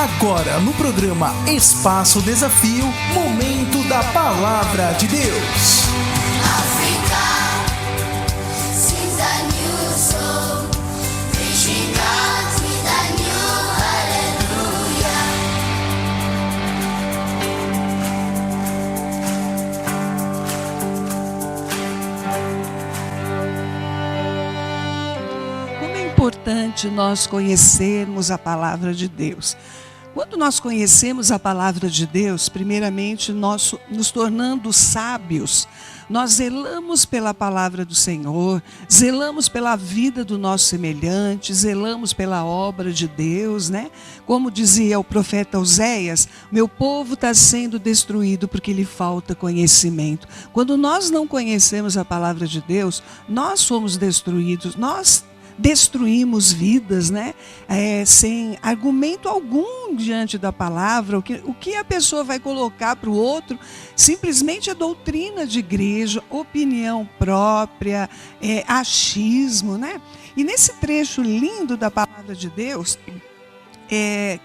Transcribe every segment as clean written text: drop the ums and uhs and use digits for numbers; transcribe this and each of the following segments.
Agora no programa Espaço Desafio, Momento da Palavra de Deus. Como é importante nós conhecermos a palavra de Deus. Quando nós conhecemos a palavra de Deus, primeiramente nós nos tornando sábios, nós zelamos pela palavra do Senhor, zelamos pela vida do nosso semelhante, zelamos pela obra de Deus, né? Como dizia o profeta Oséias, meu povo está sendo destruído porque lhe falta conhecimento. Quando nós não conhecemos a palavra de Deus, nós somos destruídos, nós destruímos vidas, né? Sem argumento algum diante da palavra. O que a pessoa vai colocar para o outro simplesmente é doutrina de igreja, opinião própria, achismo, né? E nesse trecho lindo da palavra de Deus,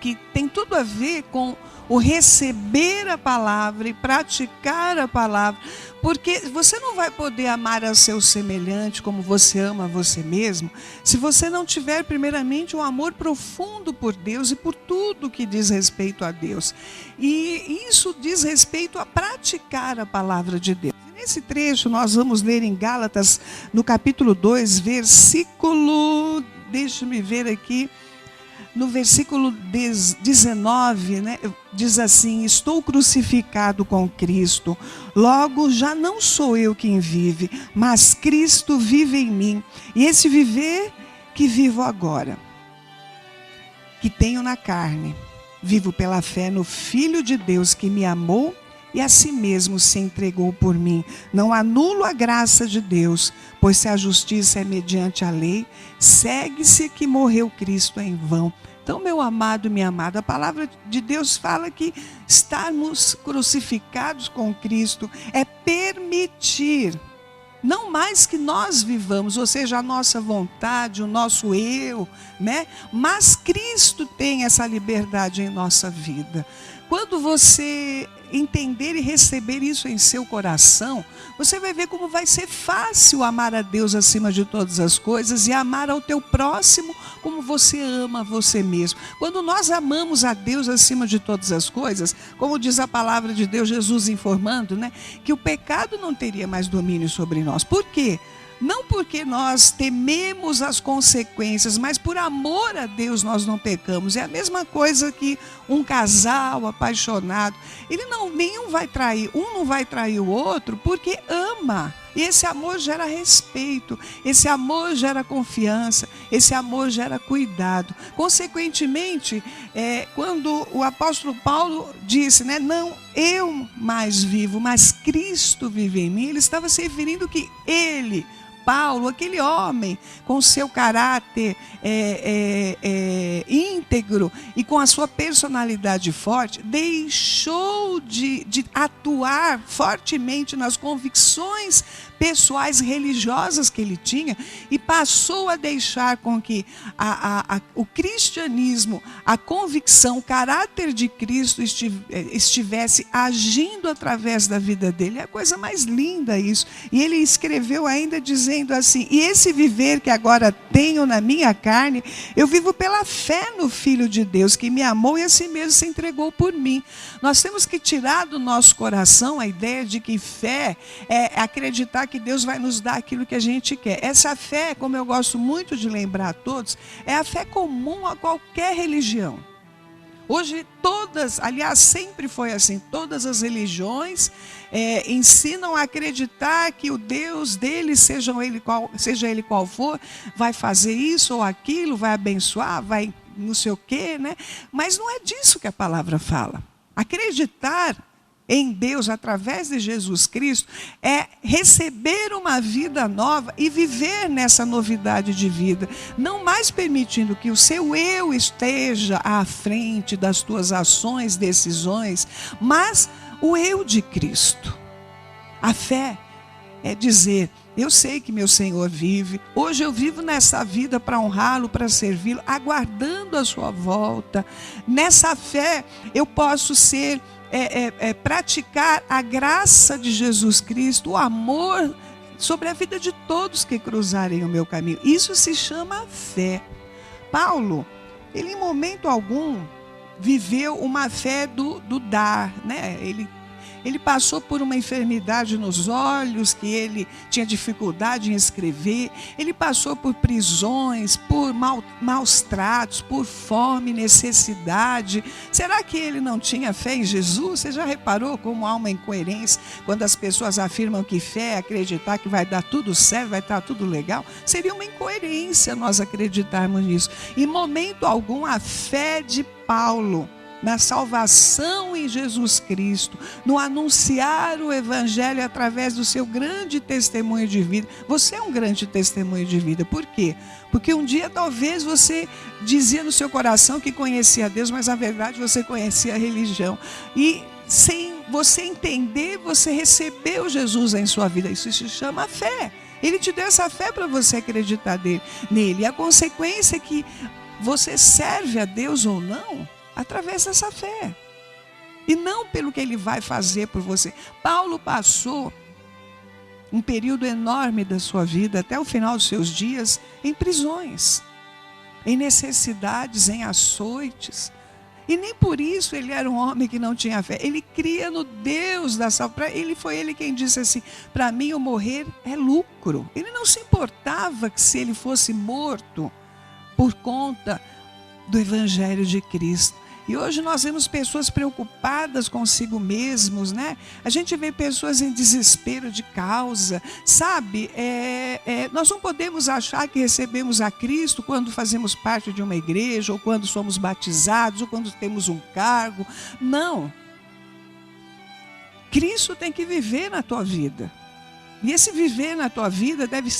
que tem tudo a ver com o receber a palavra e praticar a palavra, porque você não vai poder amar a seu semelhante como você ama a você mesmo, se você não tiver primeiramente um amor profundo por Deus e por tudo que diz respeito a Deus. E isso diz respeito a praticar a palavra de Deus. E nesse trecho nós vamos ler em Gálatas, no capítulo 2, versículo, deixa-me ver aqui, no versículo 19, né, diz assim: estou crucificado com Cristo, logo já não sou eu quem vive, mas Cristo vive em mim. E esse viver que vivo agora, que tenho na carne, vivo pela fé no Filho de Deus que me amou e a si mesmo se entregou por mim. Não anulo a graça de Deus, pois se a justiça é mediante a lei, segue-se que morreu Cristo em vão. Então, meu amado e minha amada, a palavra de Deus fala que estarmos crucificados com Cristo é permitir, não mais que nós vivamos, ou seja, a nossa vontade, o nosso eu, né? Mas Cristo tem essa liberdade em nossa vida. Quando você entender e receber isso em seu coração, você vai ver como vai ser fácil amar a Deus acima de todas as coisas e amar ao teu próximo como você ama você mesmo. Quando nós amamos a Deus acima de todas as coisas, como diz a palavra de Deus, Jesus informando, né, que o pecado não teria mais domínio sobre nós. Por quê? Não porque nós tememos as consequências, mas por amor a Deus nós não pecamos. É a mesma coisa que um casal apaixonado. Nenhum vai trair, um não vai trair o outro porque ama. E esse amor gera respeito, esse amor gera confiança, esse amor gera cuidado. Consequentemente, quando o apóstolo Paulo disse, né, não eu mais vivo, mas Cristo vive em mim, ele estava se referindo que ele, Paulo, aquele homem com seu caráter íntegro e com a sua personalidade forte, deixou de atuar fortemente nas convicções pessoais religiosas que ele tinha e passou a deixar com que o cristianismo, a convicção, o caráter de Cristo estivesse agindo através da vida dele. É a coisa mais linda isso. E ele escreveu ainda dizendo assim: e esse viver que agora tenho na minha carne, eu vivo pela fé no Filho de Deus que me amou e assim mesmo se entregou por mim. Nós temos que tirar do nosso coração a ideia de que fé é acreditar que Deus vai nos dar aquilo que a gente quer. Essa fé, como eu gosto muito de lembrar a todos, é a fé comum a qualquer religião. Hoje aliás, sempre foi assim, todas as religiões ensinam a acreditar que o Deus deles, seja ele qual for, vai fazer isso ou aquilo, vai abençoar, vai não sei o quê, né? Mas não é disso que a palavra fala. Acreditar em Deus através de Jesus Cristo é receber uma vida nova e viver nessa novidade de vida, não mais permitindo que o seu eu esteja à frente das tuas ações, decisões, mas o eu de Cristo. A fé é dizer: Eu sei que meu Senhor vive. Hoje eu vivo nessa vida para honrá-lo, para servi-lo, aguardando a sua volta. Nessa fé eu posso praticar a graça de Jesus Cristo, o amor sobre a vida de todos que cruzarem o meu caminho. Isso se chama fé. Paulo, ele em momento algum viveu uma fé do dar, né? Ele passou por uma enfermidade nos olhos, que ele tinha dificuldade em escrever. Ele passou por prisões, por maus tratos, por fome, necessidade. Será que ele não tinha fé em Jesus? Você já reparou como há uma incoerência quando as pessoas afirmam que fé é acreditar que vai dar tudo certo, vai estar tudo legal? Seria uma incoerência nós acreditarmos nisso. Em momento algum, a fé de Paulo na salvação em Jesus Cristo, no anunciar o Evangelho através do seu grande testemunho de vida. Você é um grande testemunho de vida. Por quê? Porque um dia talvez você dizia no seu coração que conhecia Deus, mas na verdade você conhecia a religião. E sem você entender, você recebeu Jesus em sua vida. Isso se chama fé. Ele te deu essa fé para você acreditar nele. E a consequência é que você serve a Deus ou não através dessa fé, e não pelo que ele vai fazer por você. Paulo passou um período enorme da sua vida, até o final dos seus dias, em prisões, em necessidades, em açoites, e nem por isso ele era um homem que não tinha fé. Ele cria no Deus da salvação. Foi ele quem disse assim: para mim o morrer é lucro. Ele não se importava que se ele fosse morto por conta do Evangelho de Cristo. E hoje nós vemos pessoas preocupadas consigo mesmos, né? A gente vê pessoas em desespero de causa, sabe? Nós não podemos achar que recebemos a Cristo quando fazemos parte de uma igreja, ou quando somos batizados, ou quando temos um cargo. Não. Cristo tem que viver na tua vida. E esse viver na tua vida deve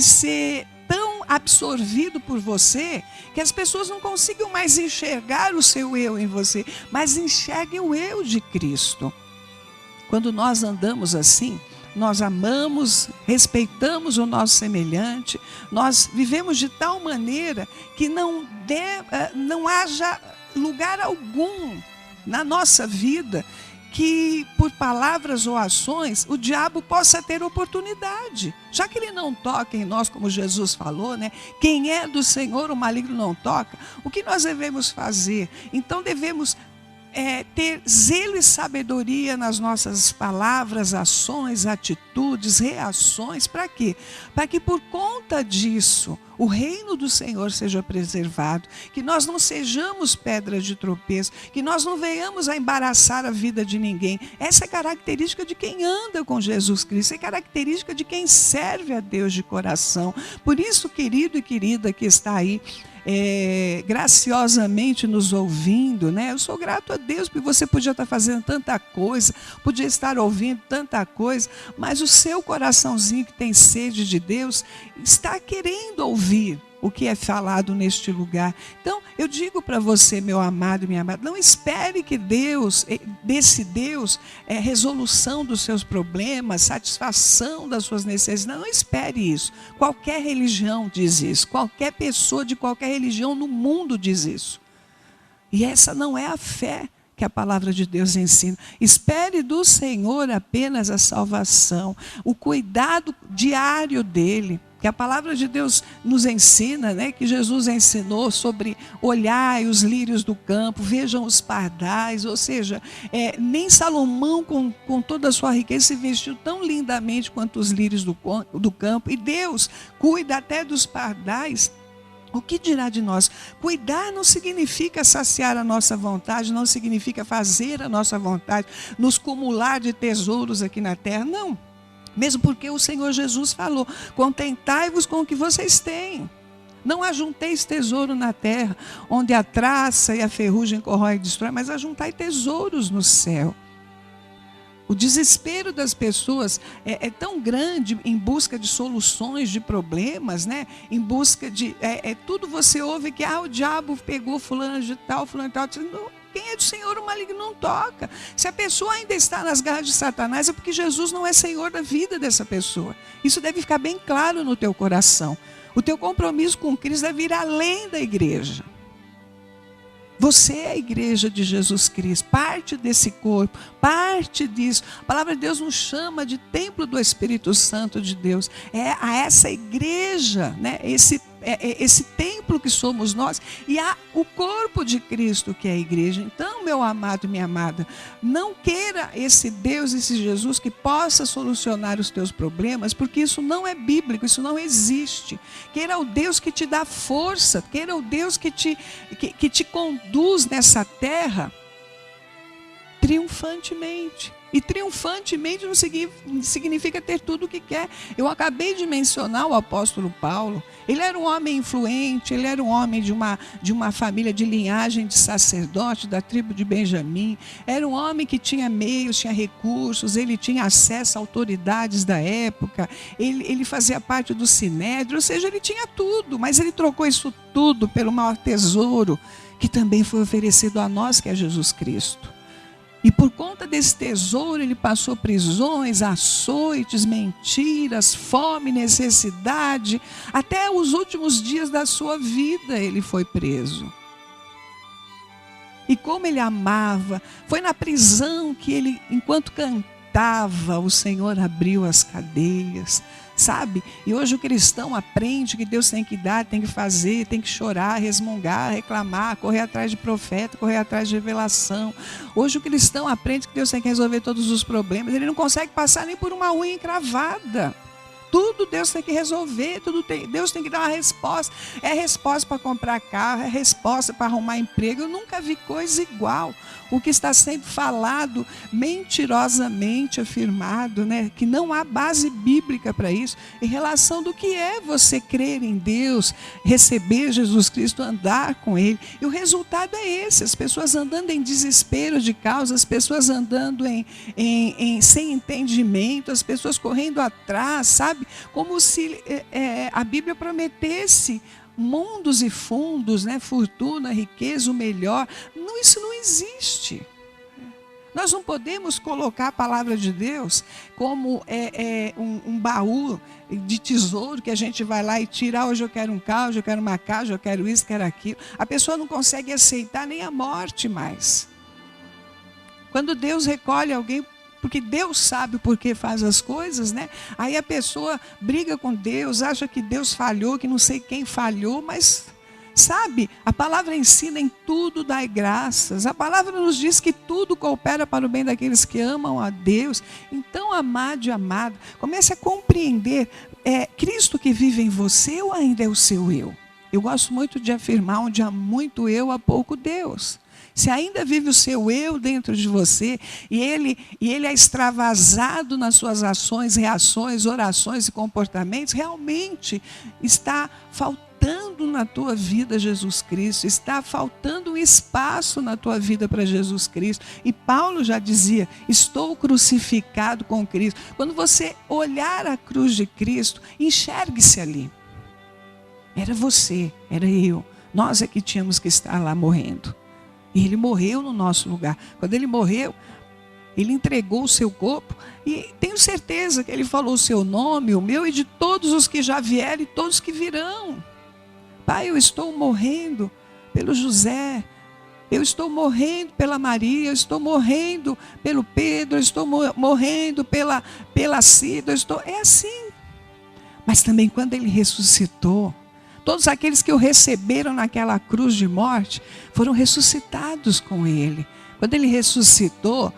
ser tão absorvido por você que as pessoas não consigam mais enxergar o seu eu em você, mas enxerguem o eu de Cristo. Quando nós andamos assim, nós amamos, respeitamos o nosso semelhante, nós vivemos de tal maneira que não haja lugar algum na nossa vida que por palavras ou ações o diabo possa ter oportunidade. Já que ele não toca em nós, como Jesus falou, né? Quem é do Senhor, o maligno não toca. O que nós devemos fazer? Então devemos ter zelo e sabedoria nas nossas palavras, ações, atitudes, reações. Para quê? Para que por conta disso o reino do Senhor seja preservado, que nós não sejamos pedra de tropeço, que nós não venhamos a embaraçar a vida de ninguém. Essa é característica de quem anda com Jesus Cristo, é característica de quem serve a Deus de coração. Por isso, querido e querida que está aí, graciosamente nos ouvindo, né? Eu sou grato a Deus porque você podia estar fazendo tanta coisa, podia estar ouvindo tanta coisa, mas o seu coraçãozinho que tem sede de Deus está querendo ouvir o que é falado neste lugar. Então, eu digo para você, meu amado e minha amada, não espere que desse Deus, resolução dos seus problemas, satisfação das suas necessidades. Não espere isso. Qualquer religião diz isso. Qualquer pessoa de qualquer religião no mundo diz isso. E essa não é a fé que a palavra de Deus ensina. Espere do Senhor apenas a salvação, o cuidado diário dele. Que a palavra de Deus nos ensina, né, que Jesus ensinou sobre olhar os lírios do campo, vejam os pardais, ou seja, nem Salomão com toda a sua riqueza se vestiu tão lindamente quanto os lírios do campo, e Deus cuida até dos pardais. O que dirá de nós? Cuidar não significa saciar a nossa vontade, não significa fazer a nossa vontade, nos cumular de tesouros aqui na terra, não. Mesmo porque o Senhor Jesus falou: contentai-vos com o que vocês têm. Não ajunteis tesouro na terra, onde a traça e a ferrugem corrói e destrói, mas ajuntai tesouros no céu. O desespero das pessoas é tão grande em busca de soluções de problemas, né? Em busca de... tudo você ouve que o diabo pegou fulano de tal, quem é do Senhor o maligno não toca. Se a pessoa ainda está nas garras de Satanás, é porque Jesus não é Senhor da vida dessa pessoa. Isso deve ficar bem claro no teu coração. O teu compromisso com Cristo deve ir além da igreja. Você é a igreja de Jesus Cristo, parte desse corpo, parte disso. A palavra de Deus nos chama de templo do Espírito Santo de Deus. É a essa igreja, né? Esse templo que somos nós, e há o corpo de Cristo que é a igreja. Então, meu amado e minha amada, não queira esse Deus, esse Jesus que possa solucionar os teus problemas, porque isso não é bíblico, isso não existe. Queira o Deus que te dá força, queira o Deus que te conduz nessa terra triunfantemente. E triunfantemente não significa ter tudo o que quer. Eu acabei de mencionar o apóstolo Paulo. Ele era um homem influente, ele era um homem de uma família de linhagem de sacerdote, da tribo de Benjamim. Era um homem que tinha meios, tinha recursos, ele tinha acesso a autoridades da época. Ele fazia parte do Sinédrio, ou seja, ele tinha tudo. Mas ele trocou isso tudo pelo maior tesouro, que também foi oferecido a nós, que é Jesus Cristo. E por conta desse tesouro, ele passou prisões, açoites, mentiras, fome, necessidade. Até os últimos dias da sua vida ele foi preso. E como ele amava, foi na prisão que ele, enquanto cantava, o Senhor abriu as cadeias. Sabe? E hoje o cristão aprende que Deus tem que dar, tem que fazer, tem que chorar, resmungar, reclamar, correr atrás de profeta, correr atrás de revelação. Hoje o cristão aprende que Deus tem que resolver todos os problemas. Ele não consegue passar nem por uma unha encravada. Tudo Deus tem que resolver, Deus tem que dar uma resposta. É resposta para comprar carro, é resposta para arrumar emprego. Eu nunca vi coisa igual. O que está sendo falado, mentirosamente afirmado, né? Que não há base bíblica para isso, em relação do que é você crer em Deus, receber Jesus Cristo, andar com Ele. E o resultado é esse, as pessoas andando em desespero de causa, as pessoas andando sem entendimento, as pessoas correndo atrás, sabe? Como se a Bíblia prometesse mundos e fundos, né? Fortuna, riqueza, o melhor. Não, isso não existe. Nós não podemos colocar a palavra de Deus como um baú de tesouro que a gente vai lá e tira. Hoje eu quero um carro, hoje eu quero uma casa, eu quero isso, quero aquilo. A pessoa não consegue aceitar nem a morte mais. Quando Deus recolhe alguém, porque Deus sabe por que faz as coisas, né? Aí a pessoa briga com Deus, acha que Deus falhou, que não sei quem falhou, mas, sabe, a palavra ensina em tudo dai graças. A palavra nos diz que tudo coopera para o bem daqueles que amam a Deus. Então, amado e amada, comece a compreender, Cristo que vive em você ou ainda é o seu eu? Eu gosto muito de afirmar, onde há muito eu, há pouco Deus. Se ainda vive o seu eu dentro de você e ele é extravasado nas suas ações, reações, orações e comportamentos, realmente está faltando na tua vida Jesus Cristo, está faltando um espaço na tua vida para Jesus Cristo. E Paulo já dizia, estou crucificado com Cristo. Quando você olhar a cruz de Cristo, enxergue-se ali. Era você, era eu. Nós é que tínhamos que estar lá morrendo. E ele morreu no nosso lugar. Quando ele morreu, ele entregou o seu corpo. E tenho certeza que ele falou o seu nome, o meu e de todos os que já vieram e todos que virão. Pai, eu estou morrendo pelo José. Eu estou morrendo pela Maria. Eu estou morrendo pelo Pedro. Eu estou morrendo pela Cida. É assim. Mas também quando ele ressuscitou, todos aqueles que o receberam naquela cruz de morte foram ressuscitados com ele. Quando ele ressuscitou,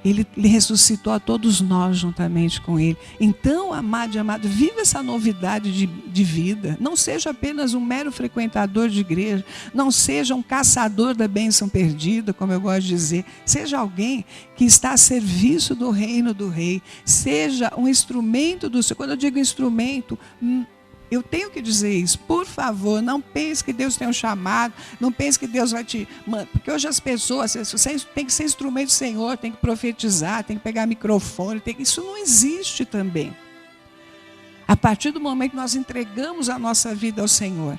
ele ressuscitou a todos nós juntamente com ele. Então, amado e amado, viva essa novidade de vida. Não seja apenas um mero frequentador de igreja. Não seja um caçador da bênção perdida, como eu gosto de dizer. Seja alguém que está a serviço do reino do rei. Seja um instrumento do Senhor. Quando eu digo instrumento, eu tenho que dizer isso, por favor, não pense que Deus tem um chamado, não pense que Deus vai te... Porque hoje as pessoas, você tem que ser instrumento do Senhor, tem que profetizar, tem que pegar microfone, isso não existe também. A partir do momento que nós entregamos a nossa vida ao Senhor,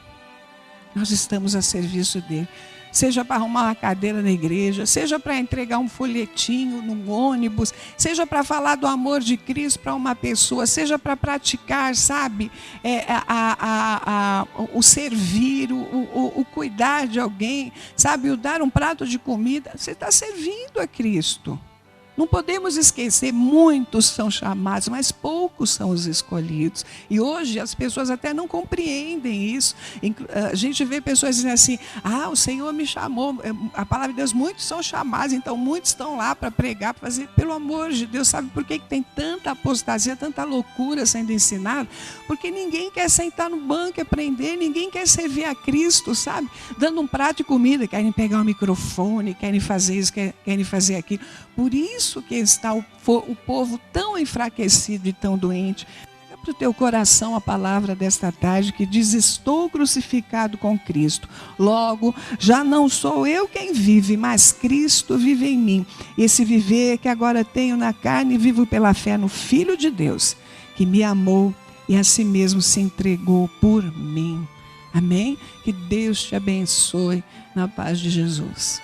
nós estamos a serviço dele. seja para arrumar uma cadeira na igreja, seja para entregar um folhetinho no ônibus, seja para falar do amor de Cristo para uma pessoa, seja para praticar, sabe, o servir, o cuidar de alguém, sabe, o dar um prato de comida, você está servindo a Cristo. Não podemos esquecer, muitos são chamados, mas poucos são os escolhidos. E hoje as pessoas até não compreendem isso. A gente vê pessoas dizendo assim, o Senhor me chamou. A palavra de Deus, muitos são chamados, então muitos estão lá para pregar, para fazer, pelo amor de Deus. Sabe por que tem tanta apostasia, tanta loucura sendo ensinada? Porque ninguém quer sentar no banco e aprender, ninguém quer servir a Cristo, sabe? Dando um prato de comida, querem pegar um microfone, querem fazer isso, querem fazer aquilo. Por isso que está o povo tão enfraquecido e tão doente. É para o teu coração a palavra desta tarde que diz: estou crucificado com Cristo. Logo, já não sou eu quem vive, mas Cristo vive em mim. Esse viver que agora tenho na carne, vivo pela fé no Filho de Deus, que me amou e a si mesmo se entregou por mim. Amém? Que Deus te abençoe na paz de Jesus.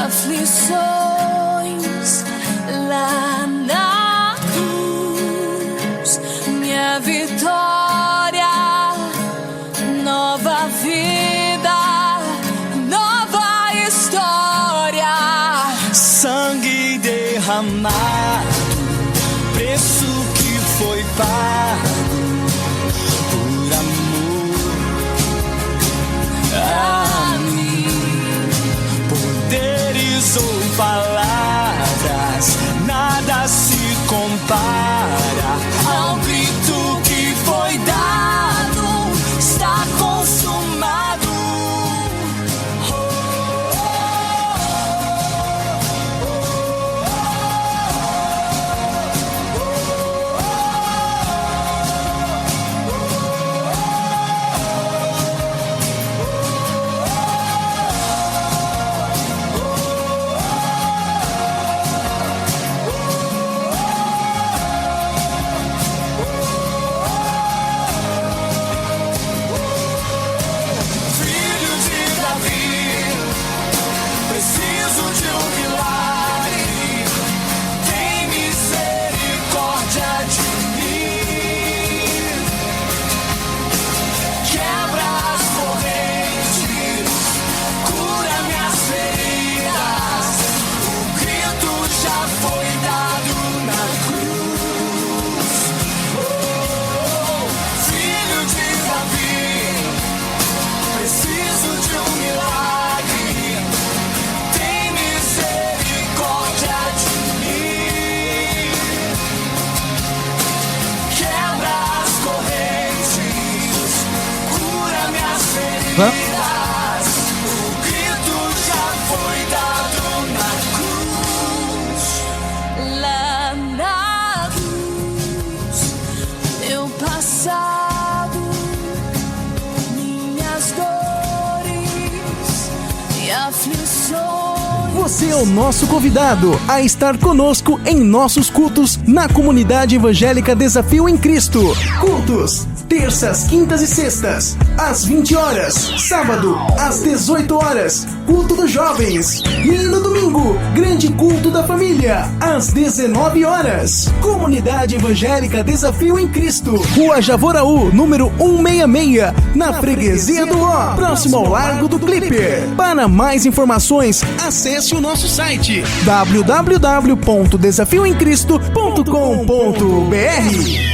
Aflições lá na cruz, minha vitória, nova vida, nova história. Sangue derramado, preço que foi pago por amor a mim. Poderes ou palavras, nada se compara ao grito que foi dado, está consumado. O grito já foi dado na cruz, lá na cruz, meu passado, minhas dores e aflições. Você é o nosso convidado a estar conosco em nossos cultos na comunidade evangélica Desafio em Cristo. Cultos terças, quintas e sextas, às 20 horas. Sábado, às 18 horas, culto dos jovens. E no domingo, grande culto da família, às 19 horas. Comunidade Evangélica Desafio em Cristo. Rua Javoraú, número 166, na Freguesia do Ó, próximo ao Largo do Clipper. Para mais informações, acesse o nosso site www.desafioemcristo.com.br.